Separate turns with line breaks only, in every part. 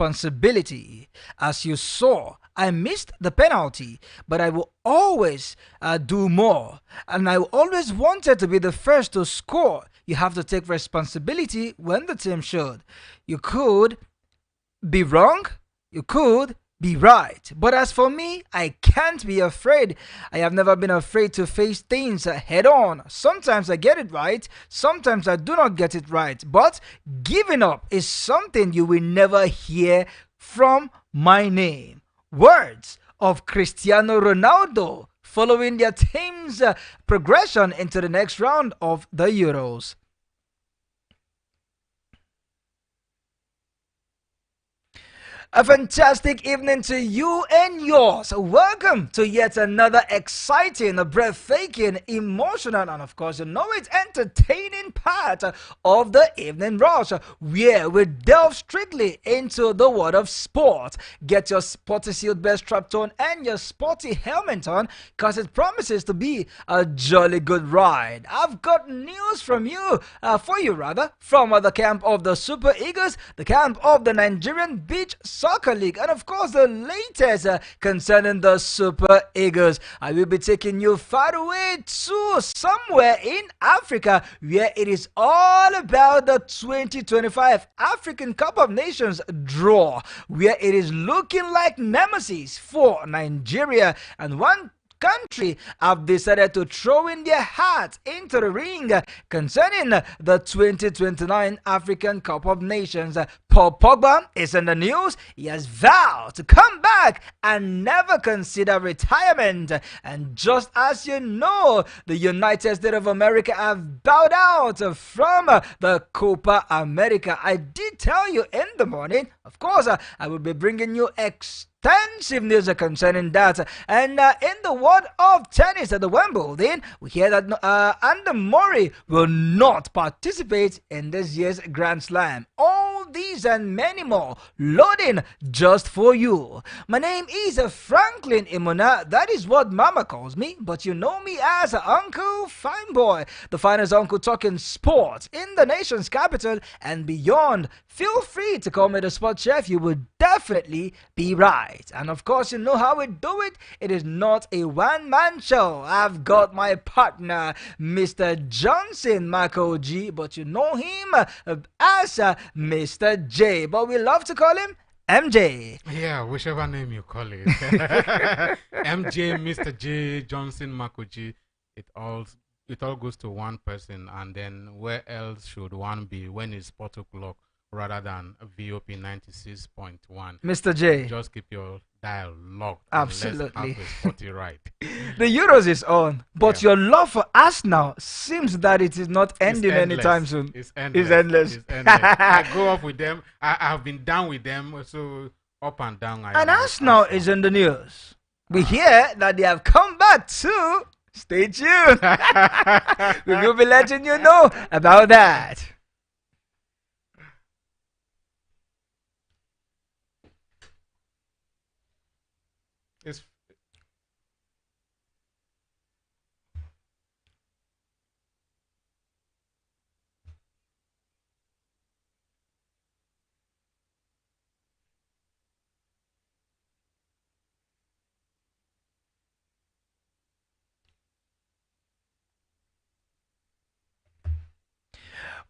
responsibility. As you saw, I missed the penalty, but I will always do more. And I always wanted to be the first to score. You have to take responsibility when the team should. You could be wrong, you could be right. But as for me, I can't be afraid. I have never been afraid to face things head on. Sometimes I get it right, sometimes I do not get it right. But giving up is something you will never hear from my name. Words of Cristiano Ronaldo following their team's progression into the next round of the Euros. A fantastic evening to you and yours. Welcome to yet another exciting, breathtaking, emotional, and of course, it's entertaining part of the evening rush, where we delve strictly into the world of sport. Get your sporty seat belt strapped on and your sporty helmet on, because it promises to be a jolly good ride. I've got news from you, for you rather, from the camp of the Super Eagles, the camp of the Nigerian Beach Soccer League, and of course the latest concerning the Super Eagles. I will be taking you far away to somewhere in Africa, where it is all about the 2025 African Cup of Nations draw, where it is looking like nemesis for Nigeria, and one country have decided to throw in their hat into the ring concerning the 2029 African Cup of Nations. Paul Pogba is in the news. He has vowed to come back and never consider retirement. And just as you know, the United States of America have bowed out from the Copa America. I did tell you in the morning, of course, I will be bringing you extensive news concerning that. And in the world of tennis at the Wimbledon, we hear that Andy Murray will not participate in this year's Grand Slam. All these and many more loading just for you. My name is Franklin Imona. That is what Mama calls me, but you know me as Uncle Fine Boy, the finest uncle talking sports in the nation's capital and beyond. Feel free to call me the sport chef. You will definitely be right. And of course, you know how we do it. It is not a one-man show. I've got my partner, Mr. Johnson Marco G, but you know him as Mr. J. But we love to call him MJ.
Yeah, whichever name you call it. MJ, Mr. J, Johnson, Marco G. It all goes to one person, and then where else should one be when it's 4 o'clock rather than VOP 96.1?
Mr. J.
Just keep your dial locked.
Absolutely.
Right.
The Euros is on, but your love for Arsenal seems that it is not ending anytime soon.
It's endless. I go up with them. I've been down with them, so up and down.
And Arsenal is in the news. We hear that they have come back too. Stay tuned. We will be letting you know about that.
It's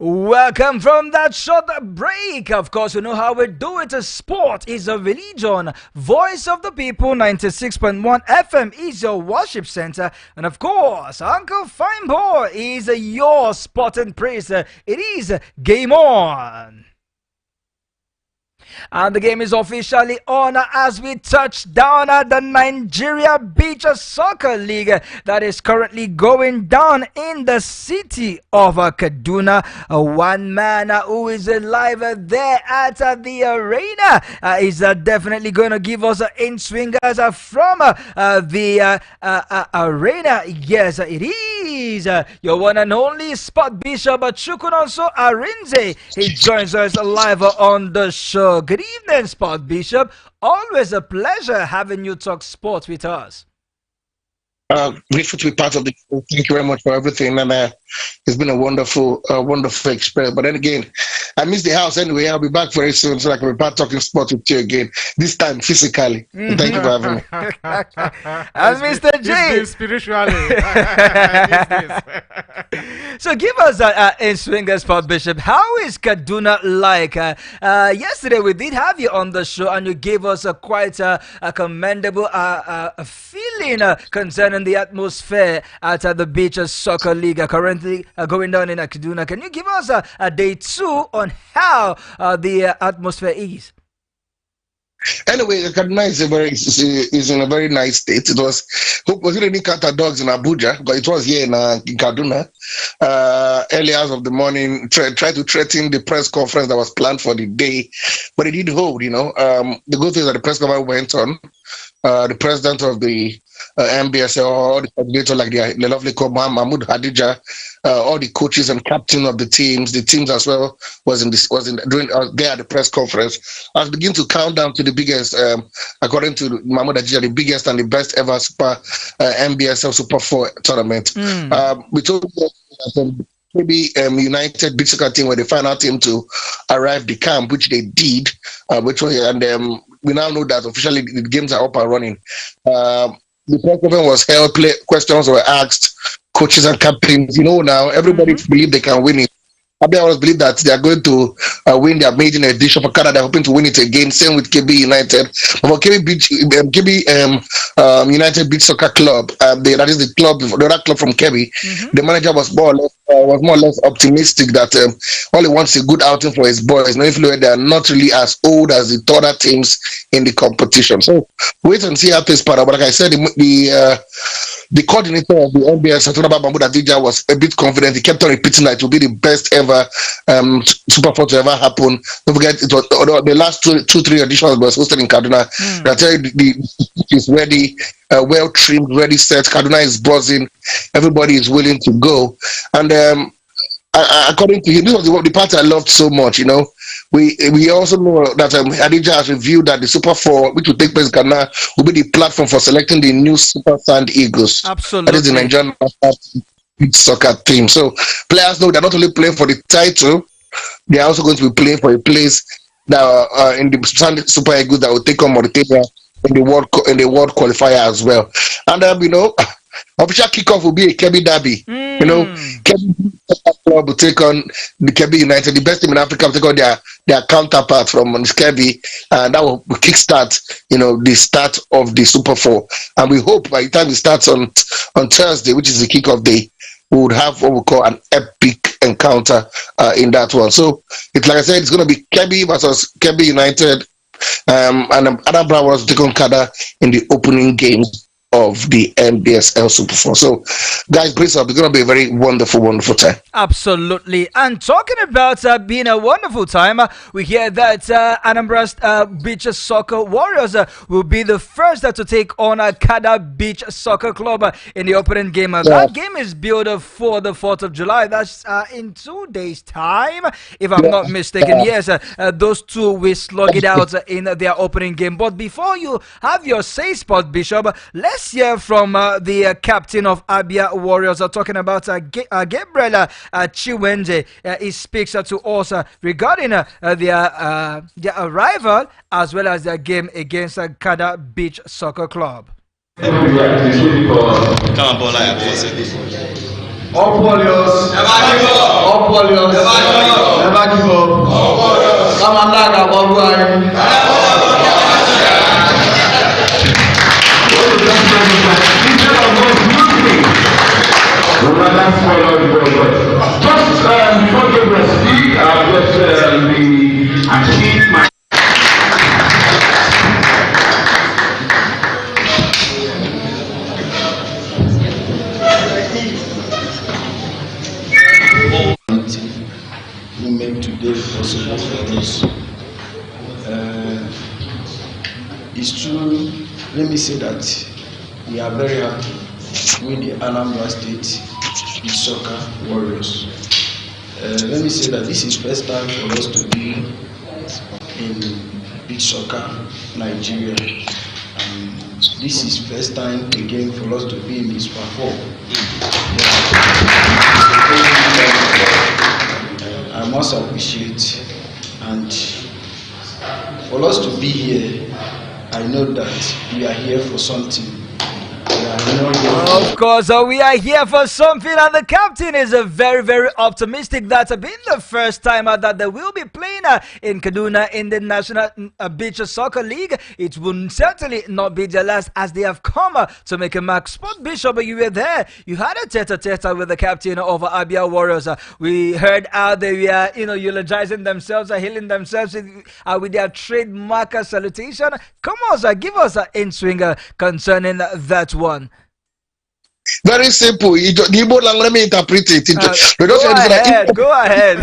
Welcome from that short break. Of course, you know how we do it. Sport is a religion. Voice of the People, 96.1 FM is your worship center. And of course, Uncle Fine Boy is your sporting priest. It is game on. And the game is officially on as we touch down at the Nigeria Beach Soccer League that is currently going down in the city of Kaduna. One man who is live there at the arena is definitely going to give us in-swingers from the arena. Yes, it is your one and only Sport Bishop Chukunonso Arinze. He joins us live on the show. Good evening, Sport Bishop. Always a pleasure having you talk sports with us.
Grateful to be part of the show. Thank you very much for everything, and it's been a wonderful experience. But then again, I miss the house anyway. I'll be back very soon, so I can be back talking sports with you again. This time physically. And thank you for having me.
And Mr.
He's
J.
been spiritually.
So give us in Swingers Pop Bishop, how is Kaduna like? Yesterday we did have you on the show and you gave us quite a commendable feeling concerning the atmosphere at the Beach Soccer League currently going down in Kaduna. Can you give us a day two on how the atmosphere is?
Anyway, Kaduna is in a very nice state. It was really counter dogs in Abuja, but it was here in Kaduna. Early hours of the morning, tried to threaten the press conference that was planned for the day, but it did hold. The good thing is that the press conference went on. The president of the MBSL, all the coordinators like the lovely Koban, Mahmoud Hadija, all the coaches and captain of the teams as well was during there at the press conference. I was beginning to count down to the biggest, according to Mahmoud Hadija, the biggest and the best ever Super MBSL Super 4 tournament. We told them that maybe United Beach Soccer team were the final team to arrive the camp, which they did, we now know that officially the games are up and running. The press conference was held, questions were asked, coaches and captains. Now everybody believe they can win it. I always believe that they are going to win their maiden edition for Canada. They're hoping to win it again. Same with KB United. But for KB United Beach Soccer Club, that is the other club from KB. The manager was more or less optimistic that all he wants is a good outing for his boys. Now, if they are not really as old as the other teams in the competition. So wait and see how things pan out. But like I said, the coordinator of the NBA, Saturaba Mahmoud Adija, was a bit confident. He kept on repeating that it will be the best ever Super 4 to ever happen. Don't forget, it was the last three editions was hosted in Kaduna. I tell you, the is ready, well trimmed, ready set. Kaduna is buzzing. Everybody is willing to go. And according to him, this was the part I loved so much. We also know that Adija has revealed that the Super 4, which will take place in Ghana, will be the platform for selecting the new Super Sand Eagles.
Absolutely.
That is the Nigerian beach soccer team. So players know they're not only playing for the title, they're also going to be playing for a place that in the Sand Super Eagles that will take on Mauritania in the world qualifier as well. And official kickoff will be a Kebbi derby. Kebbi Club will take on the Kebbi United, the best team in Africa, will take on their counterpart from Kebbi, and that will kickstart, the start of the Super 4. And we hope by the time it starts on Thursday, which is the kickoff day, we would have what we call an epic encounter in that one. So it's like I said, it's going to be Kebbi versus Kebbi United, and Anambra was take on Kada in the opening game of the NBSL Super 4. So, guys, brace up. It's going to be a very wonderful, wonderful time.
Absolutely. And talking about being a wonderful time, we hear that Anambra's Beach Soccer Warriors will be the first to take on Kada Beach Soccer Club in the opening game. That game is billed for the 4th of July. That's in 2 days' time, if I'm not mistaken. Yes, those two will slug it out in their opening game. But before you have your say, Sport Bishop, let's hear from the captain of Abia Warriors, talking about Gabriel Chiwenze. He speaks to us regarding their arrival as well as their game against Kada Beach Soccer Club.
All Warriors, never give up. All Warriors, never give up. All Warriors, come on, just before Gabriel speak, I'll just achieve my who made today possible for us. It's true. Let me say that we are very happy with the Anambra State Beach Soccer Warriors. Let me say that this is first time for us to be in beach soccer Nigeria. this is first time again for us to be in this platform. I must appreciate, and for us to be here, I know that we are here for something.
Of course, we are here for something, and the captain is very, very optimistic that being the first time that they will be playing in Kaduna in the National Beach Soccer League, it will certainly not be their last, as they have come to make a mark. Sport Bishop, you were there. You had a tete-a-tete with the captain of Abia Warriors. We heard how they were, eulogizing themselves, hailing themselves with their trademark salutation. Come on, give us an in-swing concerning that one.
Very simple. The Igbo language, let me interpret it.
Go ahead.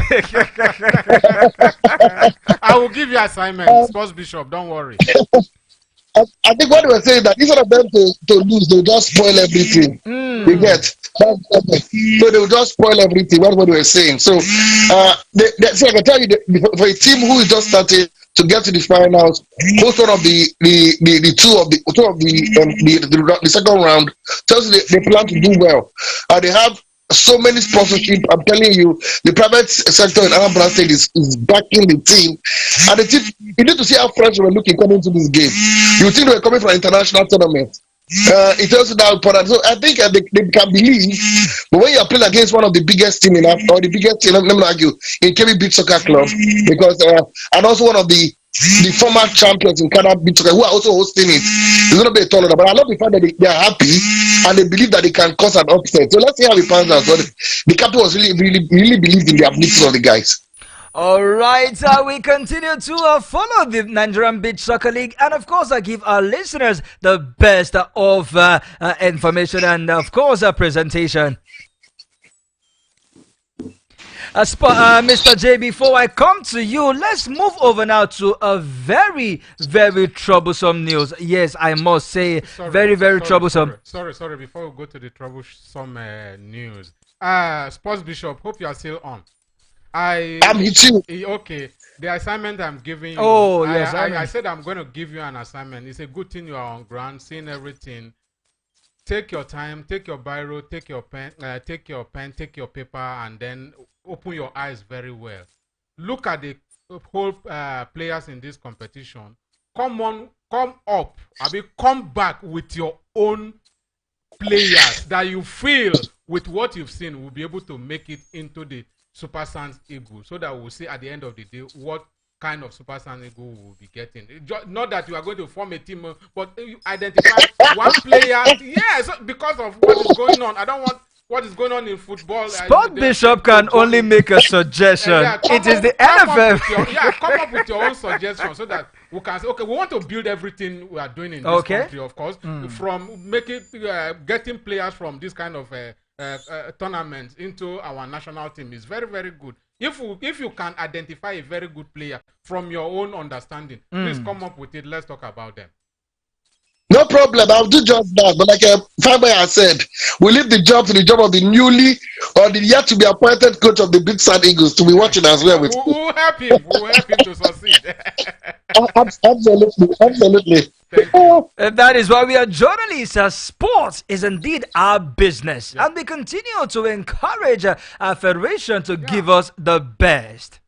I will give you assignment, Sports Bishop. Don't worry.
I think what they were saying that instead of them to lose, they'll just spoil everything. You get? So they will just spoil everything. That's what they were saying. So, so I can tell you, for a team who is just starting to get to the finals, most one of the second round tells you they plan to do well. They have so many sponsorship. I'm telling you, the private sector in Anambra State is backing the team, and the team. You need to see how fresh we're looking coming into this game. You think we're coming from an international tournament. It tells you that important. So I think they can believe, but when you're playing against one of the biggest team in Africa, or the biggest team, let me argue, in KB Beach Soccer Club, because and also one of the former champions in Canada Beach Soccer who are also hosting it, it's going to be a tournament. But I love the fact that they are happy and they believe that they can cause an upset. So let's see how it pans out. So the captain was really believed in the abilities of the guys.
All right, we continue to follow the Nigerian Beach Soccer League, and of course, I give our listeners the best of information and, of course, presentation. Mr. J, before I come to you, let's move over now to a very, very troublesome news. Yes, I must say, very troublesome.
Sorry. Before we go to the troublesome news, Sports Bishop, hope you are still on.
I'm hitting.
Okay, the assignment I'm giving you.
Oh, yes.
I said I'm going to give you an assignment. It's a good thing you are on ground, seeing everything. Take your time, take your biro, take your pen, take your paper, and then open your eyes very well. Look at the whole players in this competition. Come up. Come back with your own players that you feel with what you've seen will be able to make it into the Super Sons Eagle, so that we'll see at the end of the day what kind of Super Sons Eagle we'll be getting. Not that you are going to form a team, but you identify one player. Yes, because of what is going on. I don't want what is going on in football.
Sport Bishop can only make a suggestion. It is the NFF.
Come up with your own suggestion so that we can say, okay, we want to build everything we are doing in this country, of course, from getting players from this kind of tournaments into our national team is very, very good. If you can identify a very good player from your own understanding, please come up with it. Let's talk about them.
No problem. I'll do just that. But like Faber has said, we leave the job to the job of the newly or the yet to be appointed coach of the Big Sun Eagles to be watching as well.
We'll help him. We'll help him to succeed.
Absolutely.
That is why we are journalists. Sports is indeed our business, and we continue to encourage our federation to give us the best.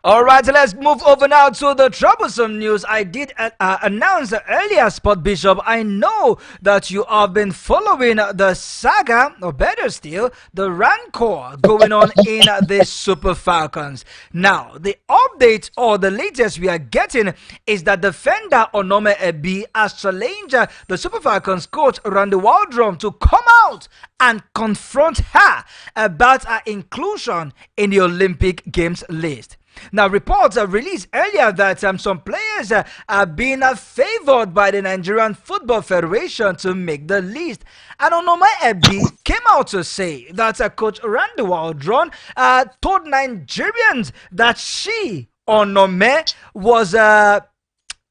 All right, let's move over now to the troublesome news. I did announce earlier, Sport Bishop. I know that you have been following the saga, or better still, the rancor going on in the Super Falcons. Now, the update or the latest we are getting is that defender Onome has challenged the Super Falcons coach Randy Waldrum to come out and confront her about her inclusion in the Olympic Games list. Now, reports are released earlier that some players are being favored by the Nigerian Football Federation to make the list. And Onome came out to say that Coach Randy Waldron told Nigerians that she, Onome, was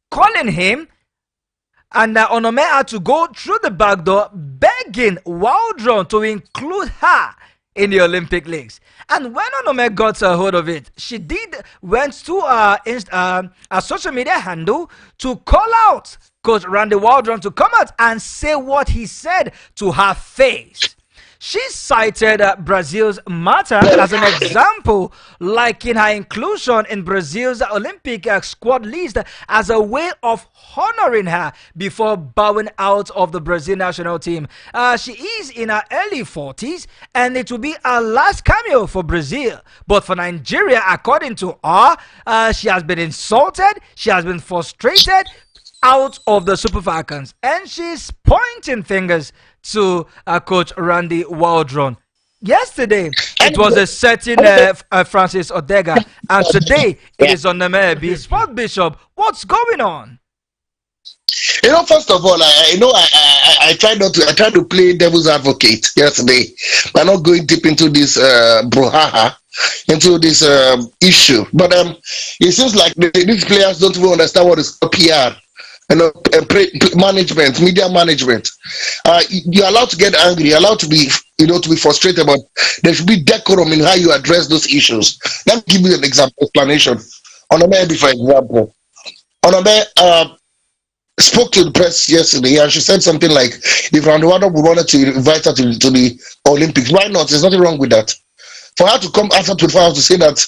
calling him, and Onome had to go through the back door begging Waldron to include her in the Olympic leagues. And when Onome got a hold of it, she went to a social media handle to call out Coach Randy Waldrum to come out and say what he said to her face. She cited Brazil's matter as an example, liking her inclusion in Brazil's Olympic squad list as a way of honoring her before bowing out of the Brazil national team. She is in her early 40s and it will be her last cameo for Brazil. But for Nigeria, according to her, she has been insulted, she has been frustrated out of the Super Falcons, and she's pointing fingers to Coach Randy Waldron. Yesterday, it was a certain Francis Odega, and today it is Onome, Sport Bishop. What's going on?
First of all, I try to play devil's advocate yesterday by not going deep into this brouhaha, into this issue. But it seems like these players don't even understand what is PR. Management, media management. You're allowed to get angry, you're allowed to be, to be frustrated, but there should be decorum in how you address those issues. Let me give you an explanation. Onome, for example, Onome spoke to the press yesterday, and she said something like, "If Rwanda wanted to invite her to the Olympics, why not? There's nothing wrong with that." For her to come after 24 hours to say that.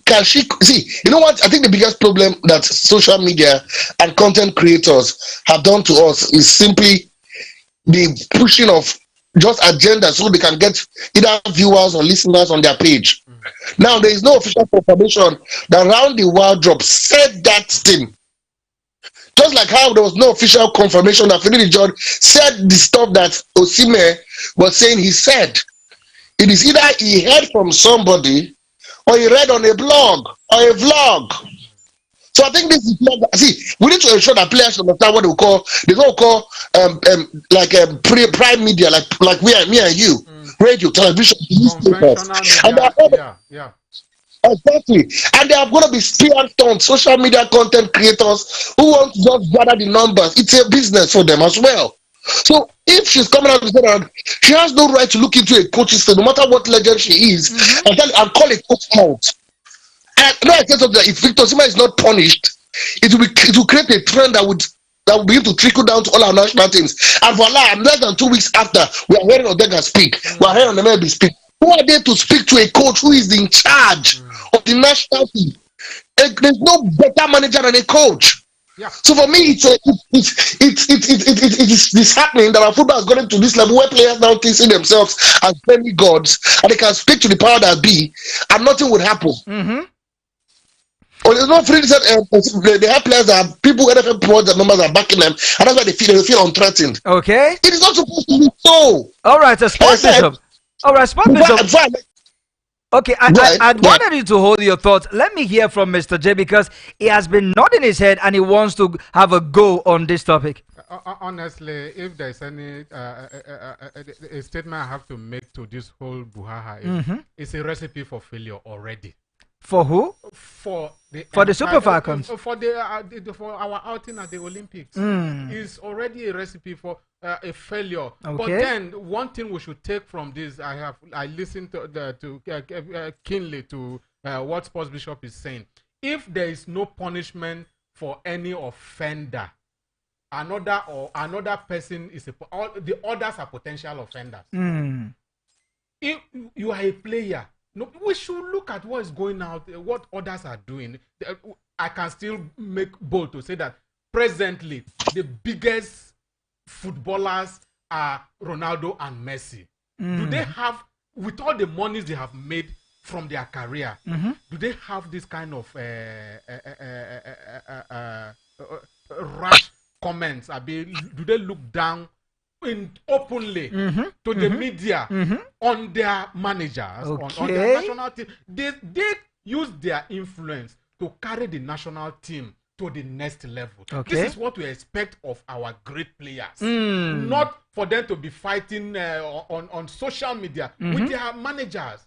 Can she see? You know what? I think the biggest problem that social media and content creators have done to us is simply the pushing of just agendas so they can get either viewers or listeners on their page. Now there is no official confirmation that Randy Waldrum said that thing. Just like how there was no official confirmation that Philip John said the stuff that Oseni was saying he said. It is either he heard from somebody or you read on a blog or a vlog. So I think this is not, we need to ensure that players understand what they don't call prime media, like me and you, radio, television, newspapers. And exactly. And they are going to be speared on social media content creators who want to just gather the numbers. It's a business for them as well. So if she's coming out and saying that she has no right to look into a coach's face, no matter what legend she is, and call a coach out. And no, I said something that if Victor Osimhen is not punished, it will create a trend that will begin to trickle down to all our national teams. And voila, less than 2 weeks after, we are hearing Odega speak, we are hearing Onome speak. Who are they to speak to a coach who is in charge of the national team? There's no better manager than a coach.
Yeah.
So for me, it's happening that our football has gotten to this level where players now see themselves as demigods and they can speak to the power that be, and nothing would happen. Or there's no free. They have players that have people NFL reports that numbers are backing them, and that's why they feel unthreatened.
Okay.
It is not supposed to be so.
All right, Sport Bishop. All right, Sport Bishop. Okay, I wanted you to hold your thoughts. Let me hear from Mr. J because he has been nodding his head and he wants to have a go on this topic.
Honestly, if there's any a statement I have to make to this whole buhaha, it's a recipe for failure already.
For who?
For the
Super Falcons.
For our outing at the Olympics. It's already a recipe for a failure.
Okay.
But then one thing we should take from this, I listened keenly to what Sports Bishop is saying. If there is no punishment for any offender, another person is all the others are potential offenders. If you are a player, no, we should look at what is going out, what others are doing. I can still make bold to say that presently the biggest footballers are Ronaldo and Messi. Do they have, with all the monies they have made from their career, do they have this kind of rash comments? Do they look down openly to the media on their managers, on their national team? They use their influence to carry the national team to the next level. This is what we expect of our great players. Not for them to be fighting on social media with their managers.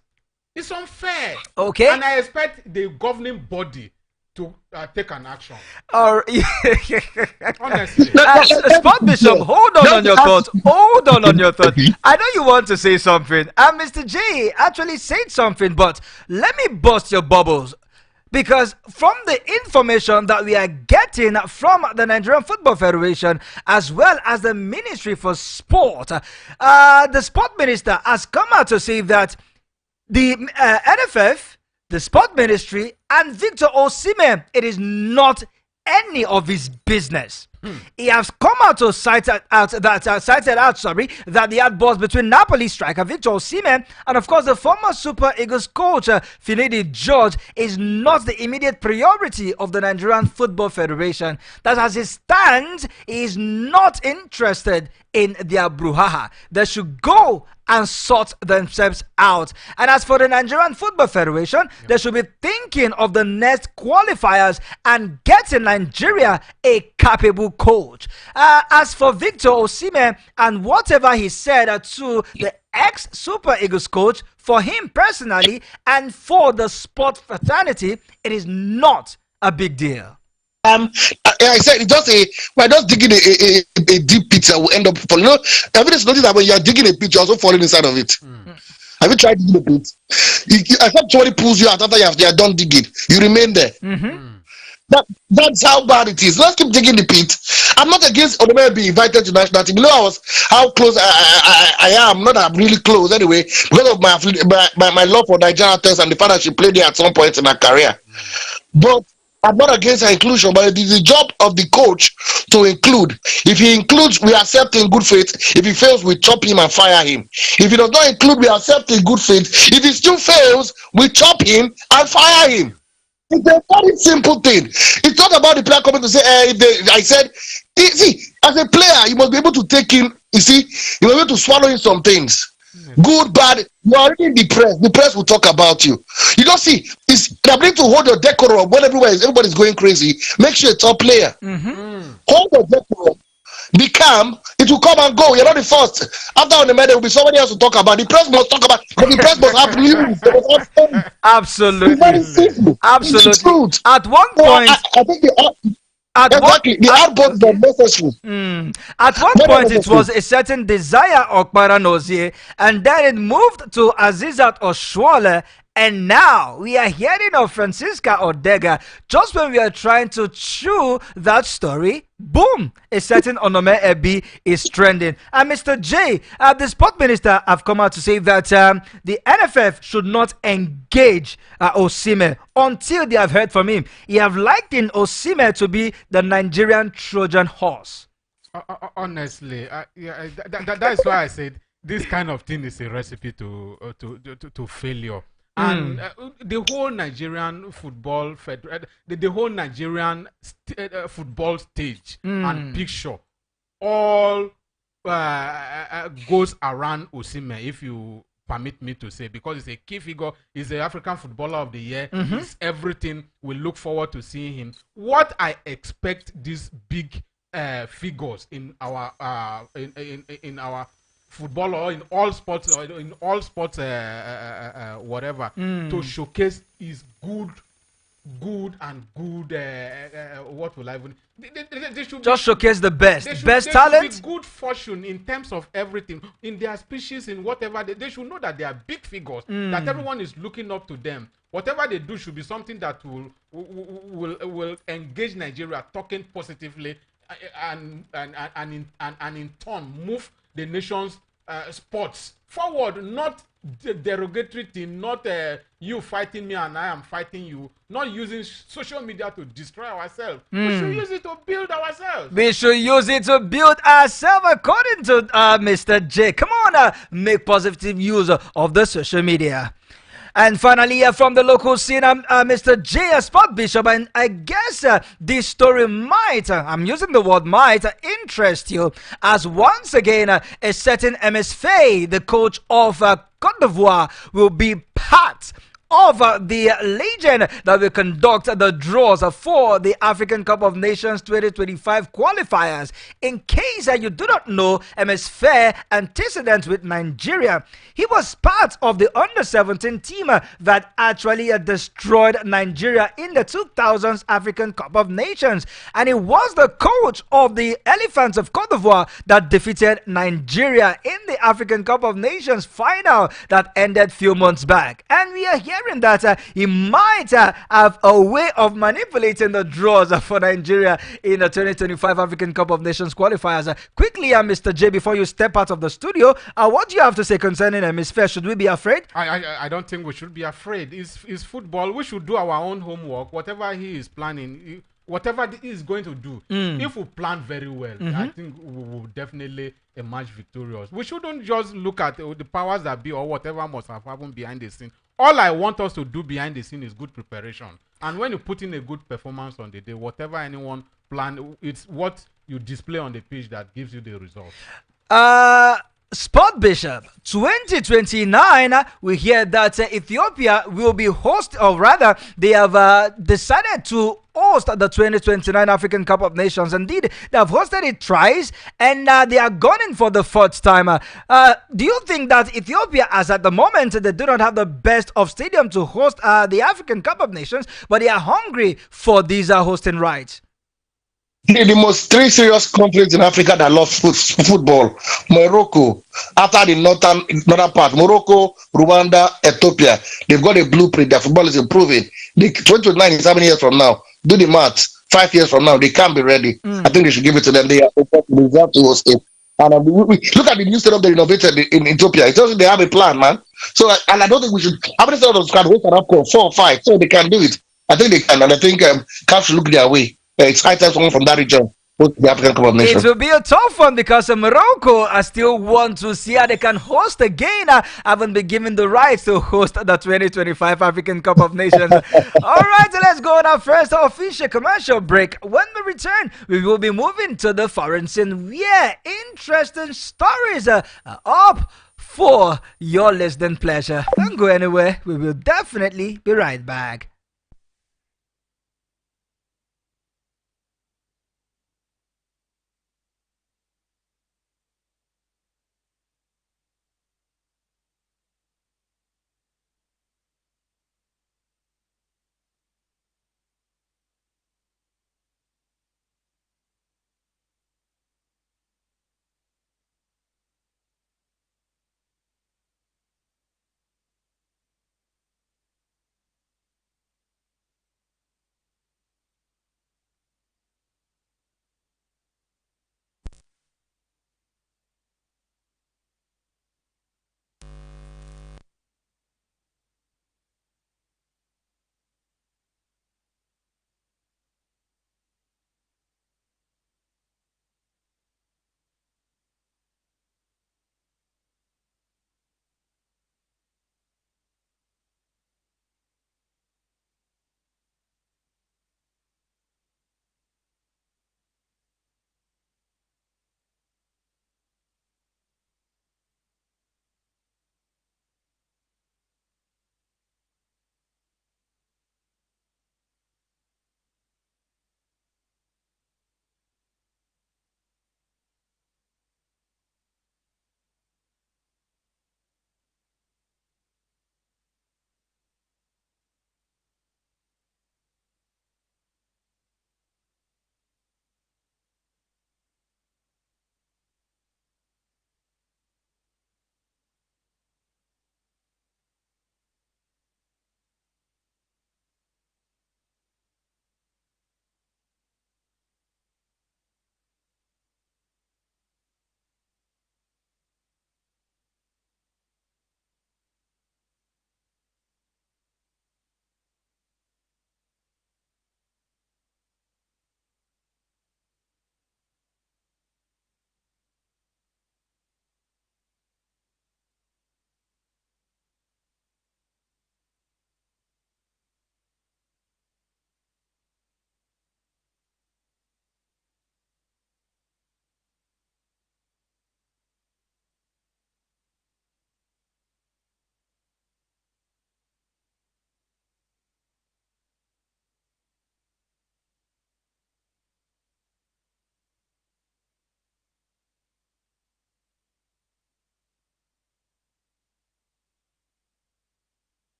It's unfair.
And
I expect the governing body to take an action.
Or
Honestly.
Sport Bishop, hold on your thoughts. Hold on your thoughts. I know you want to say something. And Mr. J actually said something, but let me bust your bubbles. Because from the information that we are getting from the Nigerian Football Federation as well as the Ministry for Sport, the Sport Minister has come out to say that the NFF, the Sport Ministry, and Victor Osimhen, it is not any of his business. He has come out to cite out that the outburst between Napoli striker Victor Osimhen and of course the former Super Eagles coach Finidi George is not the immediate priority of the Nigerian Football Federation. That as it stands, he is not interested in their brouhaha. They should go and sort themselves out. And as for the Nigerian Football Federation, they should be thinking of the next qualifiers and getting Nigeria a capable coach. As for Victor Osimhen and whatever he said to the ex-Super Eagles coach, for him personally and for the sport fraternity, it is not a big deal.
I said it's just we're just digging a deep pit that will end up falling. You know, everybody's noticed that when you're digging a pit, you're also falling inside of it. Have you tried digging a pit? Except somebody pulls you out after you are done digging, you remain there. That's how bad it is. Let's keep digging the pit. I'm not against Onome being invited to national team. You know how close I am. Not that I'm really close anyway, because of my love for Nigerian Test and the fact that she played there at some point in her career. But I'm not against her inclusion, but it is the job of the coach to include. If he includes, we accept in good faith. If he fails, we chop him and fire him. If he does not include, we accept in good faith. If he still fails, we chop him and fire him. It's a very simple thing. It's not about the player coming to say, I said, see, as a player, you must be able to take in, you see, you must be able to swallow in some things. Good, bad, you are already in the press. The press will talk about you. You don't see, it's ability to hold your decorum when everybody's going crazy. Make sure a top player. Hold your decorum. Be calm. It will come and go. You're not the first. After on the matter, there will be somebody else to talk about. The press must talk about. But the press must have news.
Absolutely. Absolutely. At one point,
I think the outburst was necessary.
At one point, it was a certain Desire Okparanozie, and then it moved to Azizat Oshwale, and now we are hearing of Francisca Odega. Just when we are trying to chew that story, boom, a certain Onome Ebi is trending. And Mr. J, the sport minister, have come out to say that the NFF should not engage Osimhen until they have heard from him. He have likened Osimhen to be the Nigerian Trojan horse.
Honestly, that is why I said this kind of thing is a recipe to failure. And the whole Nigerian football the whole Nigerian football stage and picture all goes around Osimhen, if you permit me to say, because it's a key figure. He's the African Footballer of the Year. It's everything. We look forward to seeing him. What I expect these big figures in our in our football or in all sports whatever to showcase is good what will I even they should
just showcase the best talent.
Should be good fortune in terms of everything in their species, in whatever they should know that they are big figures, that everyone is looking up to them. Whatever they do should be something that will engage Nigeria, talking positively and in turn move the nation's sports forward, not derogatory thing, not you fighting me and I am fighting you, not using social media to destroy ourselves. We should use it to build ourselves.
We should use it to build ourselves, according to Mr. J. Come on, make positive use of the social media. And finally, from the local scene, Mr. J, a sport bishop, and I guess this story might, I'm using the word might, interest you, as once again, a certain MS Faye, the coach of Cote d'Ivoire, will be part of the legend that will conduct the draws for the African Cup of Nations 2025 qualifiers. In case you do not know MS Fair antecedents with Nigeria, he was part of the under 17 team that actually destroyed Nigeria in the 2000s African Cup of Nations, and he was the coach of the Elephants of Cote d'Ivoire that defeated Nigeria in the African Cup of Nations final that ended few months back. And we are hearing that he might have a way of manipulating the draws for Nigeria in the 2025 African Cup of Nations qualifiers. Quickly, Mr. J, before you step out of the studio, what do you have to say concerning Miss Fair? Should we be afraid?
I don't think we should be afraid. It's football. We should do our own homework. Whatever he is planning, whatever he is going to do, if we plan very well, I think we will definitely emerge victorious. We shouldn't just look at the powers that be or whatever must have happened behind the scene. All I want us to do behind the scene is good preparation. And when you put in a good performance on the day, whatever anyone plan, it's what you display on the pitch that gives you the result.
Sport Bishop 2029, we hear that Ethiopia will be host, or rather they have decided to host the 2029 African Cup of Nations. Indeed, they have hosted it twice, and they are gunning for the fourth time. Do you think that Ethiopia, as at the moment, they do not have the best of stadium to host the African Cup of Nations, but they are hungry for these hosting rights?
The most three serious countries in Africa that love football: Morocco, after the northern part, Morocco, Rwanda, Ethiopia. They've got a blueprint. Their football is improving. The 2029 is 7 years from now. Do the math. 5 years from now, they can't be ready. I think they should give it to them. They deserve to host it. And look at the new setup they innovated in Ethiopia. It tells you they have a plan, man. So, and I don't think we should. How many setups can host an AFCON? 4 or 5. So they can do it. I think they can, and I think CAF should look their way. It's high time someone from that region goes to the African Cup of Nations.
It will be a tough one because Morocco I still want to see how they can host again. I haven't been given the rights to host the 2025 African Cup of Nations. All right, so let's go on our first official commercial break. When we return, we will be moving to the foreign scene. Yeah, interesting stories up for your listening pleasure. Don't go anywhere. We will definitely be right back.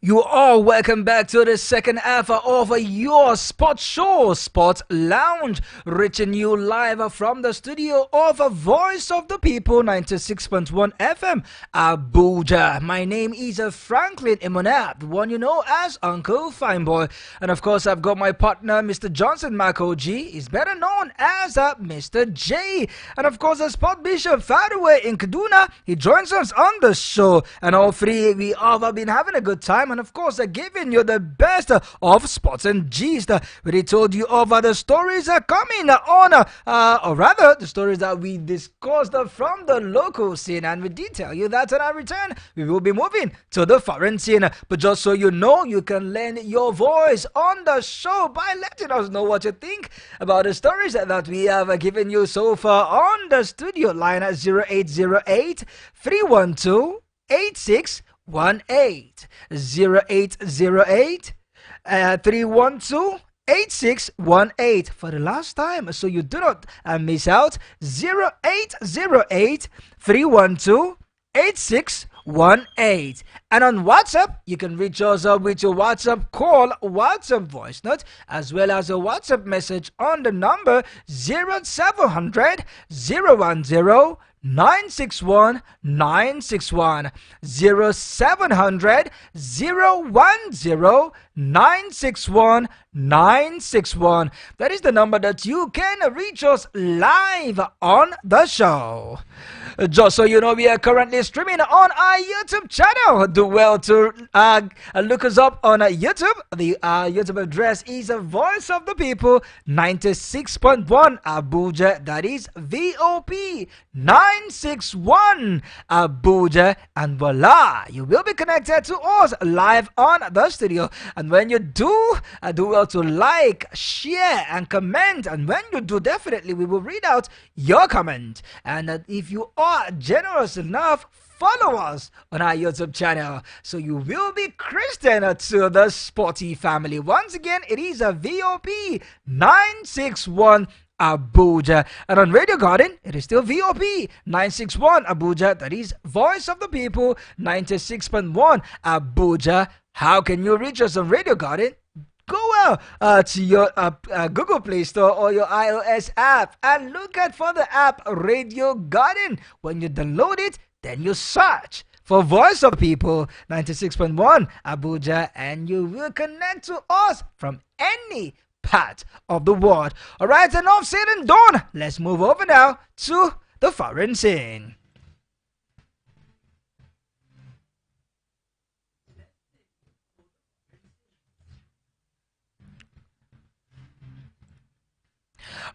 You all welcome back to the second half of your sports show, Sports Lounge, reaching you live from the studio of Voice of the People 96.1 FM, Abuja. My name is Franklin Imonab, the one you know as Uncle Fineboy. And of course, I've got my partner, Mr. Johnson Marco G. He's better known as Mr. J. And of course, the Sport Bishop Faraway in Kaduna, he joins us on the show. And all three, we have been having a good time. And of course, giving you the best of sports and gist. We told you of the stories coming on, or rather, the stories that we discussed from the local scene. And we did tell you that on our return, we will be moving to the foreign scene. But just so you know, you can lend your voice on the show by letting us know what you think about the stories that we have given you so far on the studio line at 0808 312 8618. 0808 312 8618 for the last time, so you do not miss out. 0808 312 8618. And on WhatsApp, you can reach us with your WhatsApp call, WhatsApp voice note, as well as a WhatsApp message on the number 0700 010 961 961. 0700 010 961 961. That is the number that you can reach us live on the show. Just so you know, we are currently streaming on our YouTube channel. Do well to look us up on YouTube. The YouTube address is Voice of the People 96.1 Abuja. That is VOP 961 Abuja. And voila, you will be connected to us live on the studio. And when you do well to like, share, and comment. And when you do, definitely we will read out your comment. And if you are generous enough, follow us on our YouTube channel, so you will be Christian to the Sporty family. Once again, it is a VOP 961 Abuja, and on Radio Garden it is still VOP 961 Abuja. That is Voice of the People 96.1 Abuja. How can you reach us on Radio Garden? Go to your Google Play Store or your iOS app and look out for the app Radio Garden. When you download it, then you search for Voice of People 96.1 Abuja, and you will connect to us from any part of the world. Alright, enough said and done. Let's move over now to the foreign scene.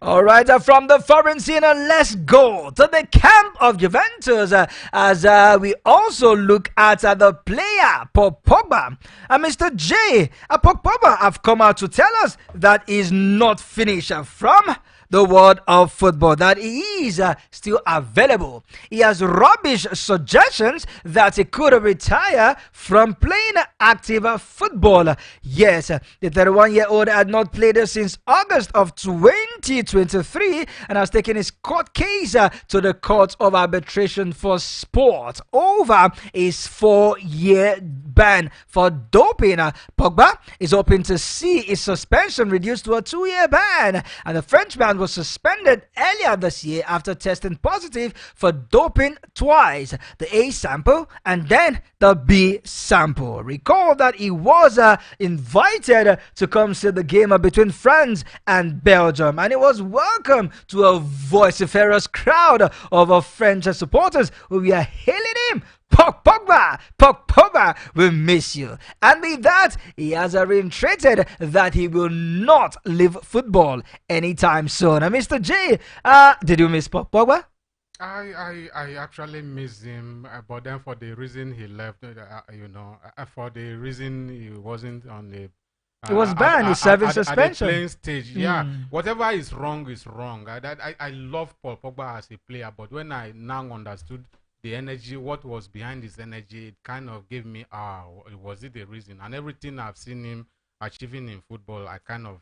All right, from the foreign scene, let's go to the camp of Juventus as we also look at the player, Paul Pogba. Mr. J, Paul Pogba have come out to tell us that he's not finished from the world of football, that he is still available. He has rubbish suggestions that he could retire from playing active football. Yes, the 31-year-old had not played since August of 2023 and has taken his court case to the Court of Arbitration for Sport over his 4-year ban for doping. Pogba is hoping to see his suspension reduced to a 2-year ban, and the Frenchman was suspended earlier this year after testing positive for doping twice, the A sample and then the B sample. Recall that he was invited to come see the game between France and Belgium, and he was welcomed to a vociferous crowd of French supporters who were hailing him. Pogba will miss you. And with that, he has reiterated that he will not leave football anytime soon. Mr. J, did you miss Pogba?
I actually miss him, but then for the reason he left, for the reason he wasn't on the
it was banned. He's serving suspension.
At the playing stage, yeah. Whatever is wrong is wrong. I love Paul Pogba as a player, but when I now understood the energy, what was behind his energy, it kind of gave me, was it the reason? And everything I've seen him achieving in football, I kind of,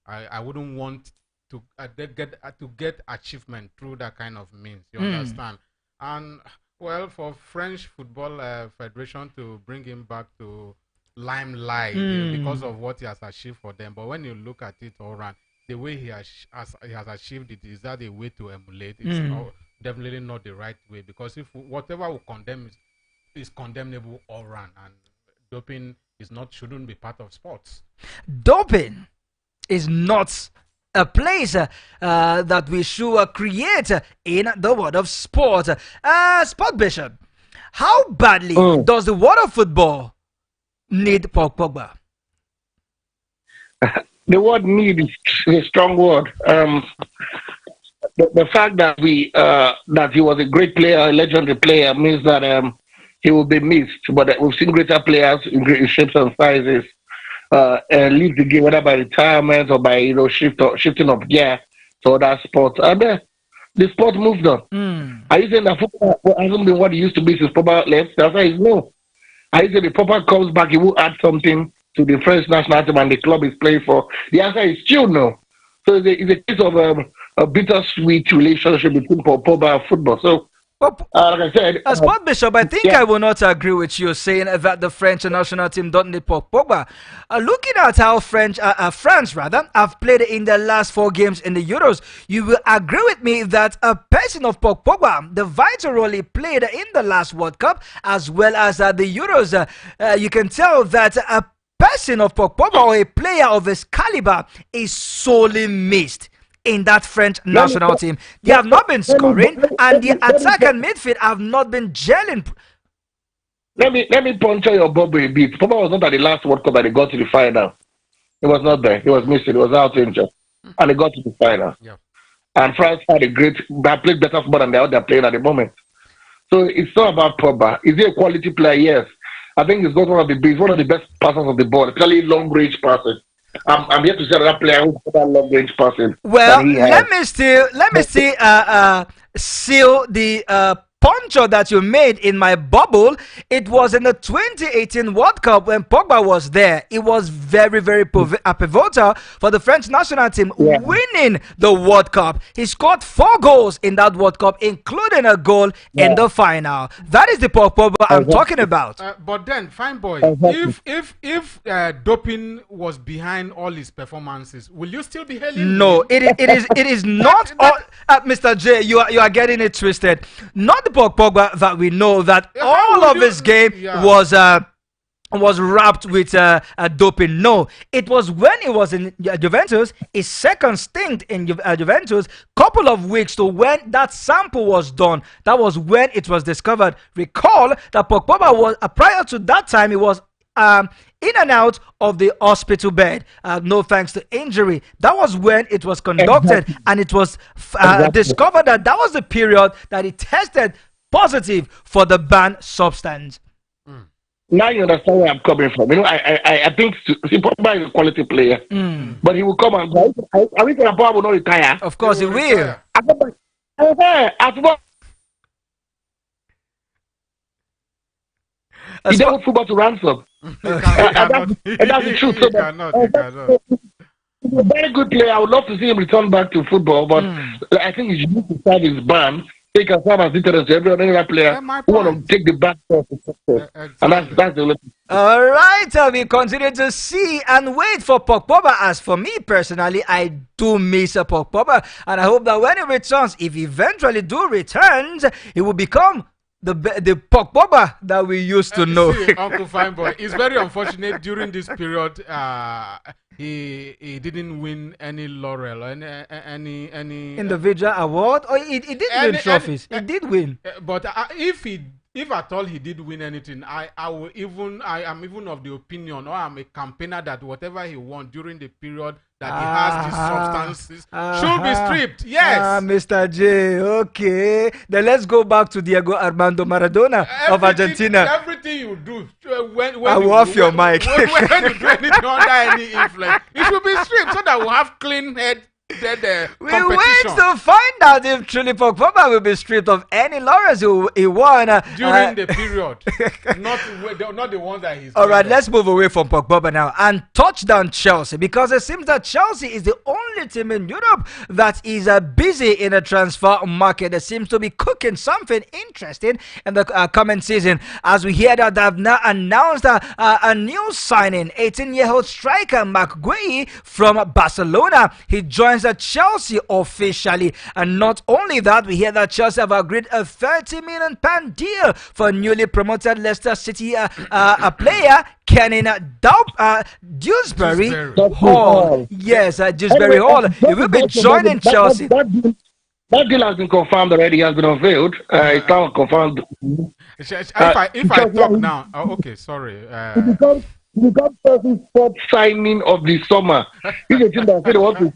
I wouldn't want to get achievement through that kind of means. You understand? And well, for French Football Federation to bring him back to limelight because of what he has achieved for them. But when you look at it all around, the way he has achieved it, is that a way to emulate? It's definitely not the right way, because if whatever we condemn is condemnable all around, and doping shouldn't be part of sports.
Doping is not a place that we should create in the world of sport. Sport Bishop, how badly does the world of football need Paul Pogba?
The word need is a strong word. The fact that that he was a great player, a legendary player, means that he will be missed. But we've seen greater players in shapes and sizes leave the game, whether by retirement or by shifting of gear to other sports. And the sport moved on. Are you saying that football hasn't been what it used to be since Pogba left? The answer is no. Are you saying the Pogba comes back, he will add something to the French national team and the club is playing for? The answer is still no. So it's a case of a bittersweet relationship between Pogba and football. So, like I said,
Sport Bishop, I think I will not agree with you saying that the French national team don't need Paul Pogba. Looking at how France have played in the last 4 games in the Euros, you will agree with me that a person of Paul Pogba, the vital role he played in the last World Cup as well as the Euros, you can tell that a person of Paul Pogba, or a player of his caliber, is sorely missed in that French national team. They have not been scoring, and the attack and midfield have not been gelling.
Let me puncture your bubble a bit. Pogba was not at the last World Cup that they got to the final. He was not there. He was missing. He was out injured, and they got to the final. Yeah. And France had played better football than they're playing at the moment. So it's not about Pogba. Is he a quality player? Yes. I think he's got one of the best passers of the ball, especially long range passes. I'm here to say that player who's got that long range passing.
Well, let me still seal the puncture that you made in my bubble. It was in the 2018 World Cup when Pogba was there. It was very, very pivotal for the French national team winning the World Cup. He scored 4 goals in that World Cup, including a goal in the final. That is the Pogba I'm talking about.
But then, fine boy, if doping was behind all his performances, will you still be hailing?
No, it is not. Mr. J, you are getting it twisted. Not the Pogba that we know that all of his game was wrapped with doping. No, it was when he was in Juventus, his second stint in Juventus, couple of weeks to when that sample was done. That was when it was discovered. Recall that Pogba was prior to that time, he was in and out of the hospital bed, no thanks to injury. That was when it was conducted, and it was discovered that was the period that he tested positive for the banned substance.
Now you understand where I'm coming from. You know, I think Pogba is a quality player, but he will come and go. I think Pogba will not retire.
Of course, he will.
He don't football to ransom. That's the truth.
He cannot.
He's a very good player. I would love to see him return back to football, but I think he should to start his ban. Take a serve as interest to every other player who want to take the back step to success. And that's the only thing.
All right, we continue to see and wait for Pogba. As for me personally, I do miss Pogba, and I hope that when he returns, if he eventually returns, he will become the Pogba that we used to know.
See, Uncle Fineboy, it's very unfortunate during this period. He didn't win any laurel or any
individual
award, or he did win trophies. He did win,
but if at all he did win anything, I am even of the opinion, or I'm a campaigner, that whatever he won during the period that he has these substances should be stripped. Yes,
Mr. J. Okay, then let's go back to Diego Armando Maradona of Argentina.
Everything you do, when
I will off your mic.
When you do anything under any influence, it should be stripped so that we have clean head the
We
competition
wait to find out if truly Pogba will be stripped of any laurels he won.
during the period, not the ones that he's.
All right, let's move away from Pogba now and touch down Chelsea, because it seems that Chelsea is the only team in Europe that is busy in the transfer market. They seems to be cooking something interesting in the coming season, as we hear that they've now announced a new signing, 18-year-old striker McGuire from Barcelona. He joins Chelsea officially, and not only that, we hear that Chelsea have agreed a £30 million deal for newly promoted Leicester City player Kenan Dewsbury Hall. Yes, Dewsbury Hall. He will be joining Chelsea.
That deal has been confirmed already. Has been unveiled. It's now confirmed.
If I talk now, okay, sorry.
It becomes Chelsea's fourth signing of the summer. This is a team that said they want to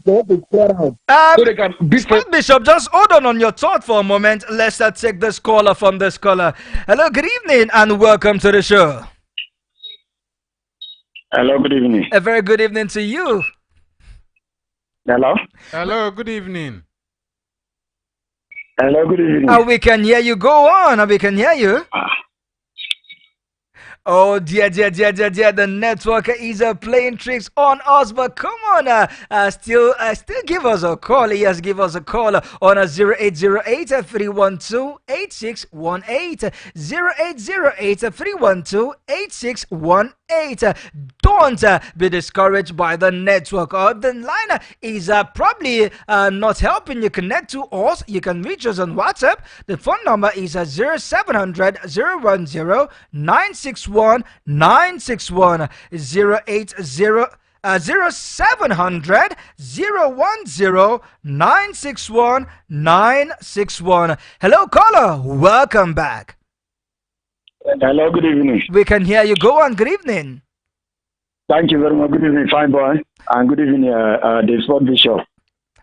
spread out. So they can
Bishop, just hold on your thought for a moment. Let's take this caller from this caller. Hello, good evening, and welcome to the show.
Hello, good evening.
A very good evening to you.
Hello?
Hello, good evening.
Hello, good evening.
We can hear you. Go on, we can hear you. Oh dear, the network is playing tricks on us, but come on, still give us a call. Yes, give us a call on 0808-312-8618, 0808-312-8618. Don't be discouraged by the network. The line is probably not helping you connect to us. You can reach us on WhatsApp. The phone number is 0700 010 961 961 080 0700 010 961 961. Hello, caller. Welcome back.
Hello, good evening.
We can hear you. Go on. Good evening.
Thank you very much. Good evening, fine boy. And good evening, the sport bishop.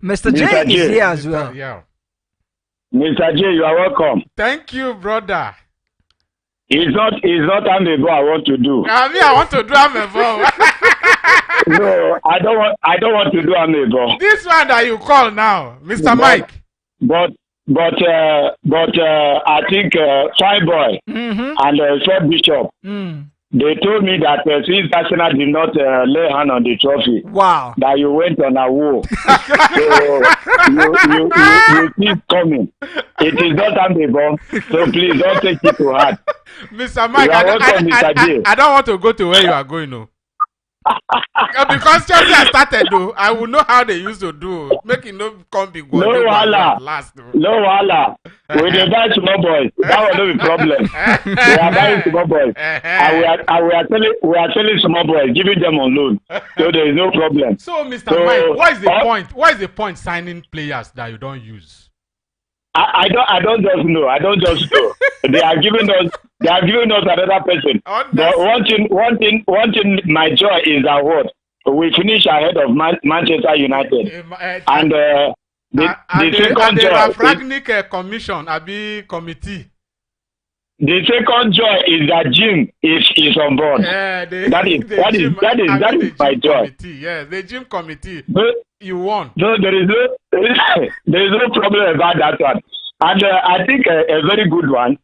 Mr. J is here as well.
Yeah.
Mr. J, you are welcome.
Thank you, brother.
It's not amebo I want to do.
I want to do amebo.
No, I don't want to do amebo.
This one that you call now, Mr. Mike.
But I think fine boy and sport bishop. They told me that since Arsenal did not lay hand on the trophy,
wow,
that you went on a war. So you keep coming. It is not amebo, so please don't take it to heart.
Mr. Mike, I don't want to go to where you are going, no. Because Chelsea has started, though, I will know how they used to do. Make it no come big one.
No wala. No wala. We dey buy small boys. That was no problem. We are buying small boys. And we are selling small boys, giving them on loan. So there is no problem.
So, Mr. Mike, what is the point? What is the point signing players that you don't use?
I don't just know. They are giving us another person. But one thing, my joy is that what we finish ahead of Manchester United, and the second joy
Rafragnic commission, abi committee.
The second joy is that Jim is on board. That is my joy.
Yeah, the gym committee.
But,
you won.
No, there is no problem about that one. And I think a very good one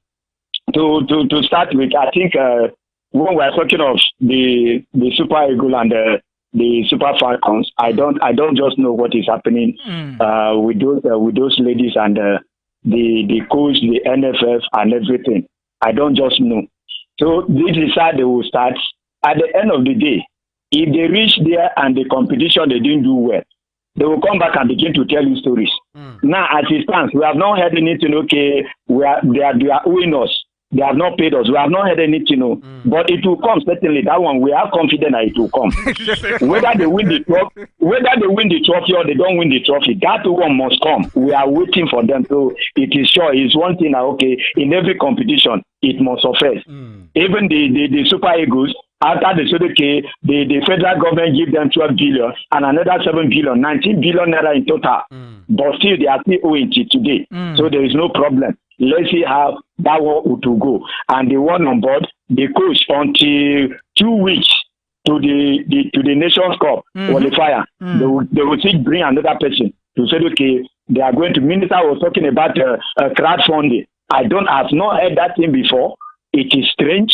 to start with. I think when we're talking of the Super Eagle and the Super Falcons, I don't just know what is happening with those ladies and the coach, the NFF, and everything. I don't just know. So this is how they will start. At the end of the day, if they reach there and the competition they didn't do well, they will come back and begin to tell you stories. Now, as it stands, we have not heard anything. Okay, they are owing us. They have not paid us. We have not heard anything. But it will come certainly. That one we are confident that it will come. Whether they win the trophy or they don't win the trophy, that one must come. We are waiting for them. So it is sure. It's one thing. Okay, in every competition, it must suffice. Even the Super Eagles. After they said, okay, the federal government give them 12 billion and another 7 billion, 19 billion naira in total. But still, they are still owing till today. So there is no problem. Let's see how that one will go. And the one on board, the coach, until 2 weeks, to the Nations Cup qualifier, they will still bring another person to say, okay, they are going to. Minister was talking about crowdfunding. I have not heard that thing before. It is strange.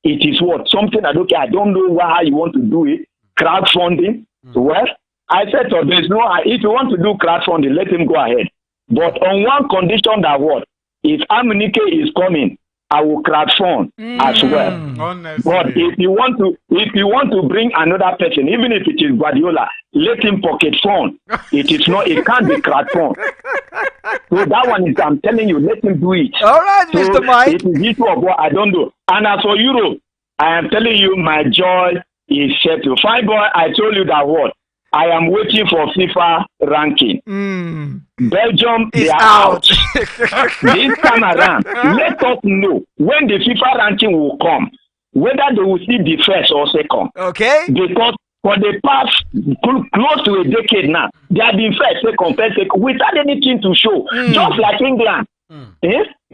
It is what? Something that, okay, I don't know how you want to do it. Crowdfunding. Well, I said, so there's no, if you want to do crowdfunding, let him go ahead. But on one condition that what? If Amunike is coming, I will crowdfund as well.
Honestly.
But if you want to bring another person, even if it is Guardiola, let him pocket fund. It can't be crowdfund. So that one is, I'm telling you, let him do it.
All right,
So
Mr. Mike.
it is issue of what I don't know. And as for Europe, I am telling you, my joy is settled. Fine boy, I told you that what? I am waiting for FIFA ranking. Belgium, they
Is
are
out.
This time around, let us know when the FIFA ranking will come, whether they will still be first or second.
Okay.
Because for the past close to a decade now, they have been first, second, without anything to show. Just like England.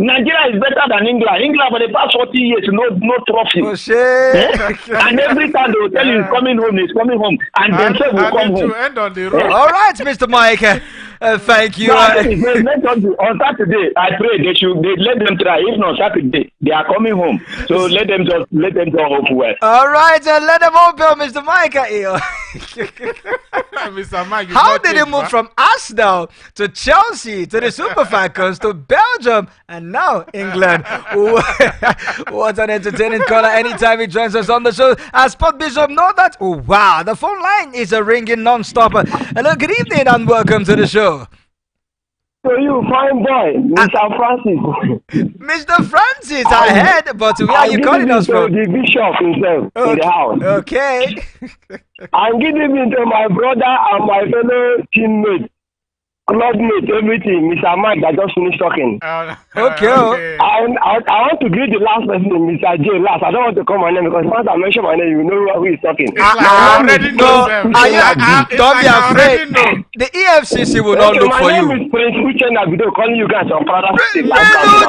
Nigeria is better than England. England for the past 40 years, no trophy.
Oh, shit.
And every time they will tell you he's coming home, and themselves will come home.
To end on the road.
All right, Mr. Mike. Thank you.
No, on Saturday, I pray they let them try. If not Saturday, they are coming home. So let them hope well.
All right, let them all go, Mr. Mike.
Mr. Mike,
How did it move from Arsenal to Chelsea to the Super Falcons to Belgium and now England? What an entertaining caller anytime he joins us on the show. As Sport Bishop know that? Oh, wow, the phone line is ringing non-stop. Hello, good evening and welcome to the show.
So you fine boy, Mr. Francis.
Mr. Francis, I heard, but where are you calling us from?
The bishop himself in the house.
Okay.
I'm giving it to my brother and my fellow teammate, clubmate, everything. Mr. Mike that just finished talking.
Okay.
I want to greet the last person, Mr. J. Last. I don't want to call my name because once I mention my name, you know who is talking.
I already know them.
Don't be afraid. The EFCC will not look for
my
you.
name is Prince Uchenna Video calling you guys on Prada State.
Good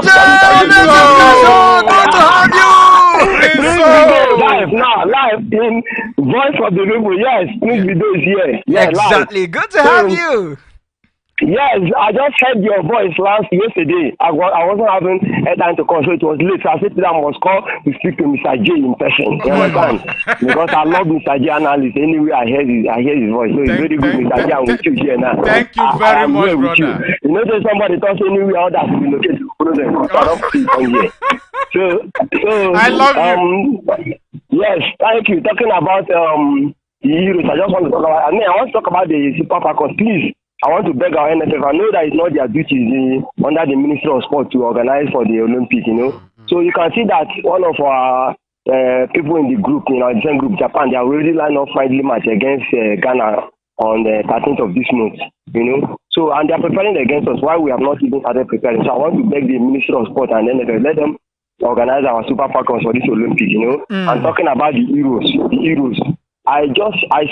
to have you.
Live now, live in Voice of the People. Yes, Prince Video is here. Yeah,
Exactly.
live.
Good to have you.
Yes, I just heard your voice yesterday. I wasn't having a time to call, so it was late. So I said I must call to speak to Mr. J in person. You understand? Because I love Mr. J analyst. Anyway, I hear his voice. So it's very good, Mr. J. I'm with you here now.
Thank you very much, brother.
You know, there's somebody talks anywhere else that will relocate to follow them. So
I love you.
Yes, thank you. Talking about the Euros, I just want to talk about. I want to talk about the Super Falcons, please. I want to beg our NFF. I know that it's not their duty under the Ministry of Sport to organize for the Olympics, you know. So you can see that one of our people in the group, the same group, Japan, they are already lined up friendly match against Ghana on the 13th of this month, you know. So, and they are preparing against us while we have not even started preparing. So I want to beg the Ministry of Sport and NFF, let them organize our Super Falcons for this Olympics, you know. I'm talking about the Euros. I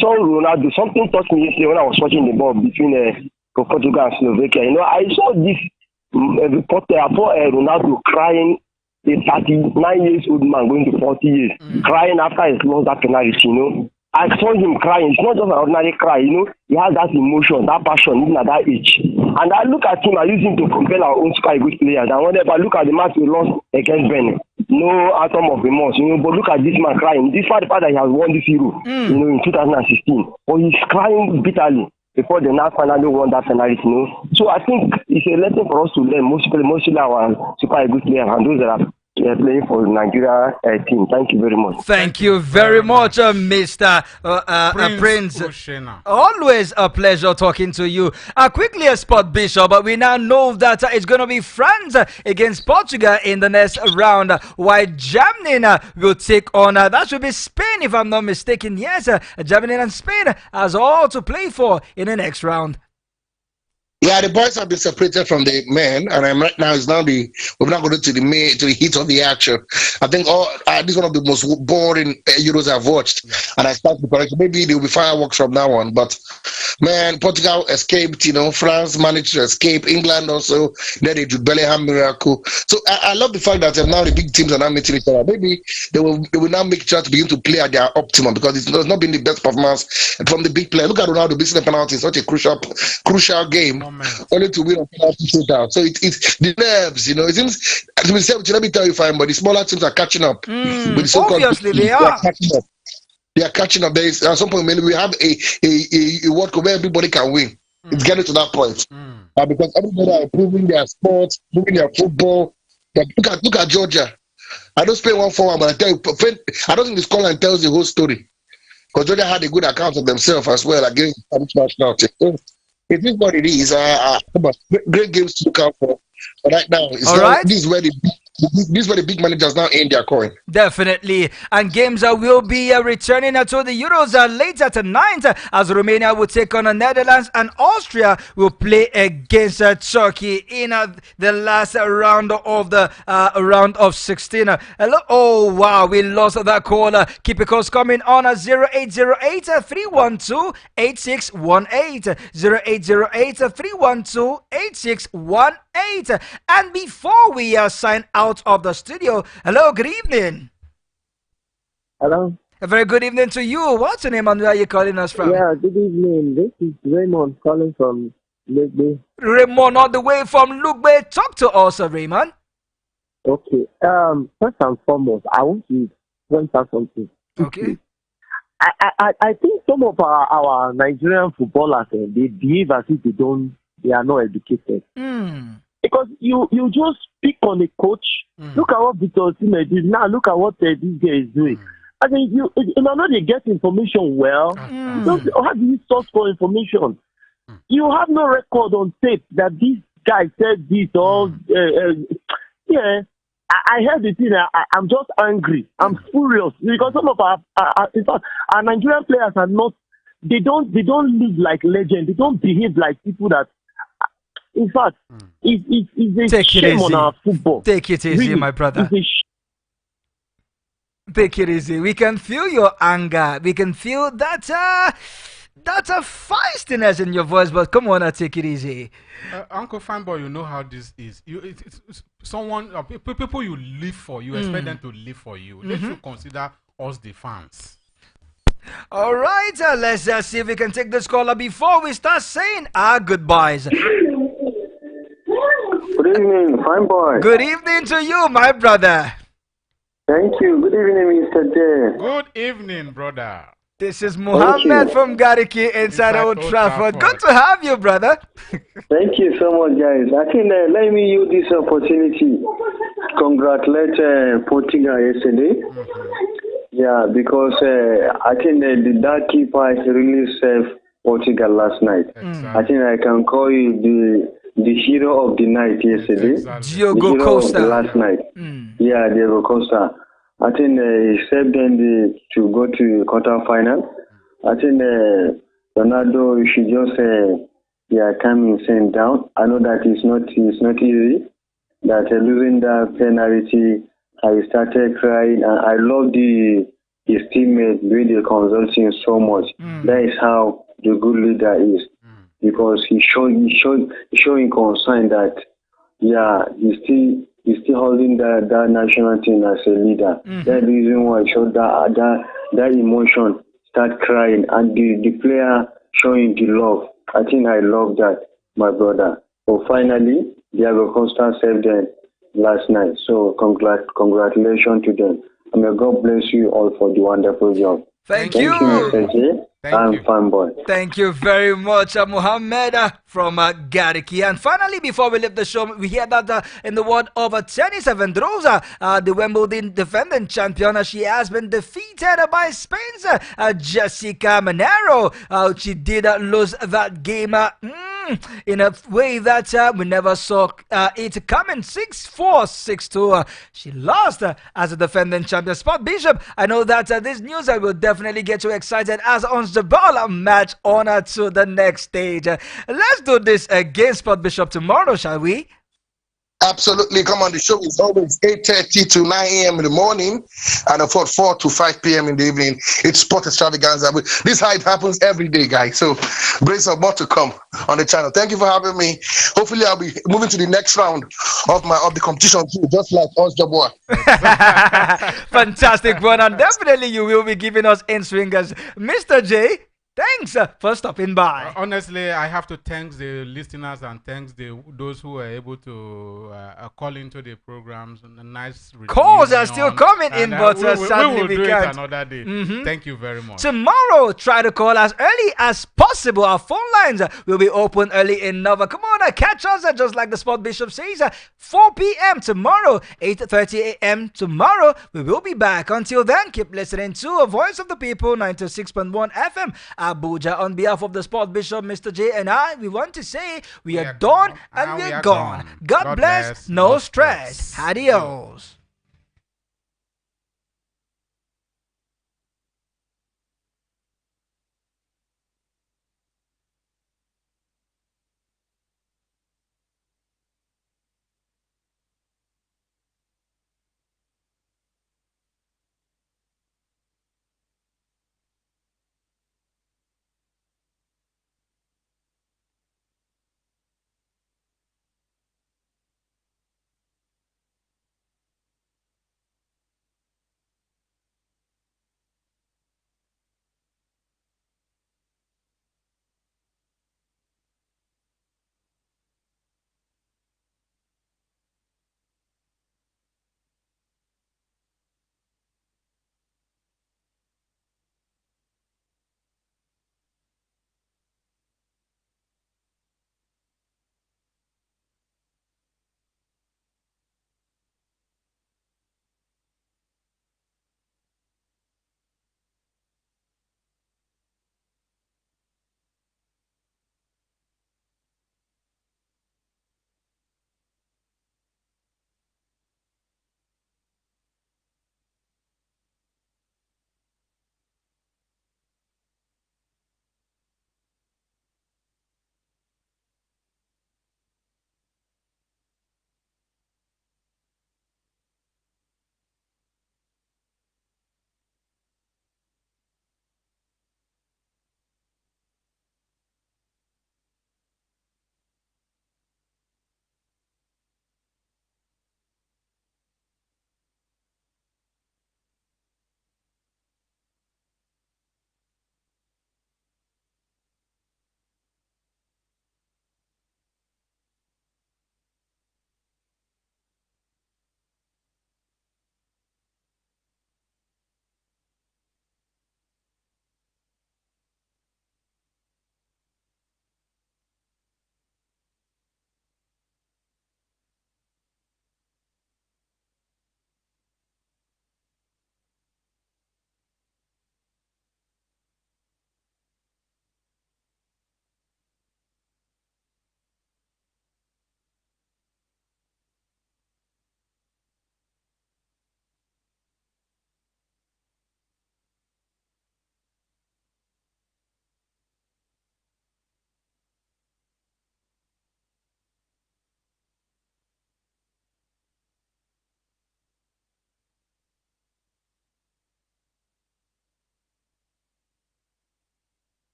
saw Ronaldo. Something touched me yesterday when I was watching the ball between Portugal and Slovakia. You know, I saw this reporter Ronaldo crying, a 39-year-old man going to 40 years, crying after he lost that penalty. You know, I saw him crying. It's not just an ordinary cry. You know, he has that emotion, that passion, even at that age. And I look at him. I use him to compare our own Super Eagles players. And whenever I look at the match we lost against Benin, no atom of remorse, you know, but look at this man crying. Despite the fact that he has won this Euro, you know, in 2016, but he's crying bitterly before they now finally won that penalty, you know. So I think it's a lesson for us to learn, mostly our Super Eagles players and those that are playing for the Nigeria team. Thank you very much.
Thank you very much, Mr. Prince. Always a pleasure talking to you. Quickly, a Sport Bishop, but we now know that it's going to be France against Portugal in the next round, while Germany will take on, that should be Spain if I'm not mistaken. Yes, Germany and Spain has all to play for in the next round.
Yeah, the boys have been separated from the men, and I'm right now. It's now the we're not going to the main to the heat of the action. I think all this is one of the most boring Euros I've watched,
Yeah.
and I start to correct. Maybe there will be fireworks from now on, but man, Portugal escaped. France managed to escape. England also. Then they did Bellingham miracle. So I love the fact that now the big teams are now meeting each other. Maybe they will now make sure to begin to play at their optimum because it's not been the best performance from the big player. Look at Ronaldo missing a penalty in such a crucial game,
Moment.
only to win a penalty shootout. So it's the nerves. It seems. Let me tell you, fine, but the smaller teams are catching up with the so-called big
Obviously,
teams.
they
They are
are.
catching up. They are catching up. There is at some point maybe we have a World Cup where everybody can win. It's getting to that point because everybody are improving their sports, improving their football. But look at Georgia. I don't spend 1 4, but I tell you, I don't think the scoreline tells the whole story because Georgia had a good account of themselves as well against the Spanish national team. So it is what it is. Great games to look out for. But right now,
All right.
this is where the big managers now aim their coin.
Definitely. And games will be returning to the Euros later tonight as Romania will take on the Netherlands and Austria will play against Turkey in the last round of the round of 16. Hello. Oh, wow. We lost that call. Keep your calls coming on 0808 312 8618. 0808 312 8618. And before we sign out of the studio, hello, good evening.
Hello.
A very good evening to you. What's your name and where are you calling us from?
Yeah, good evening. This is Raymond calling from Legbe.
Raymond, all the way from Lugbe. Talk to us, Raymond.
Okay. First and foremost, I want to point out something.
Okay.
I think some of our Nigerian footballers they behave as if they are not educated. Because you just pick on a coach. Look at what Victor Oseni did. Now look at what this guy is doing. I mean, you know they get information well. How do you source for information? You have no record on tape that this guy said this or yeah. I heard the thing. I'm just angry. I'm furious because some of in fact, our Nigerian players are not. They don't live like legends. They don't behave like people that. In fact, it's a shame on our football.
Take it easy, really, my brother. Take it easy. We can feel your anger. We can feel that a feistiness in your voice. But come on, take it easy.
Uncle Fanboy, you know how this is. It's someone, people you live for. You expect them to live for you. They should consider us the fans.
All right, let's see if we can take this caller before we start saying our goodbyes.
Good evening, fine boy.
Good evening to you, my brother.
Thank you. Good evening, Mr. J.
Good evening, brother.
This is Muhammad from Gariki inside Old Trafford. Good to have you, brother.
Thank you so much, guys. I think let me use this opportunity to congratulate Portugal yesterday. Yeah, because I think that keeper really saved Portugal last night. I think I can call you the hero of the night yesterday.
Diogo Costa.
Of the last night. Yeah, Diogo Costa. I think he saved them to go to quarter-final. I think Ronaldo should just calm himself down. I know that it's not easy. That losing that penalty, I started crying. And I love his teammates doing the consulting so much. That is how the good leader is. Because he's showing concern that he's still holding that national team as a leader. That reason why I showed that emotion, start crying, and the player showing the love. I think I love that, my brother. So finally, Diego Costa saved them last night. So congratulations to them. And may God bless you all for the wonderful job.
Thank you.
Mr. J. I'm fanboy.
Thank you very much, Muhammad from Gariki. And finally, before we leave the show, we hear that in the world of tennis, Vendrosa, the Wimbledon defending champion, she has been defeated by Spain's Jessica Monero. She did lose that game in a way that we never saw it coming. 6-4, 6-2. She lost as a defending champion. Sport Bishop, I know that this news will definitely get you excited as on the ball match on to the next stage. Let's do this again, Sport Bishop, tomorrow, shall we?
Absolutely. Come on. The show is always 8:30 to 9 a.m. in the morning and 4 to 5 p.m. in the evening. It's Sport Extravaganza. This hype happens every day, guys. So brace up, more to come on the channel. Thank you for having me. Hopefully, I'll be moving to the next round of the competition too, just like us, Jabwa.
Fantastic one. And definitely you will be giving us in swingers. Mr. J, thanks for stopping by.
Honestly, I have to thank the listeners and thanks those who were able to call into the programs. Nice
calls are still coming in, but sadly
we will do
can't.
it another day. Thank you very much.
Tomorrow, try to call as early as possible. Our phone lines will be open early enough. Come on, catch us just like the Sport Bishop says. 4 p.m. tomorrow, 8:30 a.m. tomorrow. We will be back. Until then, keep listening to A Voice of the People, 96.1 FM. Abuja. On behalf of the Sport Bishop, Mr. J, and I, we want to say we are done and we are gone. God bless, no stress. Adios.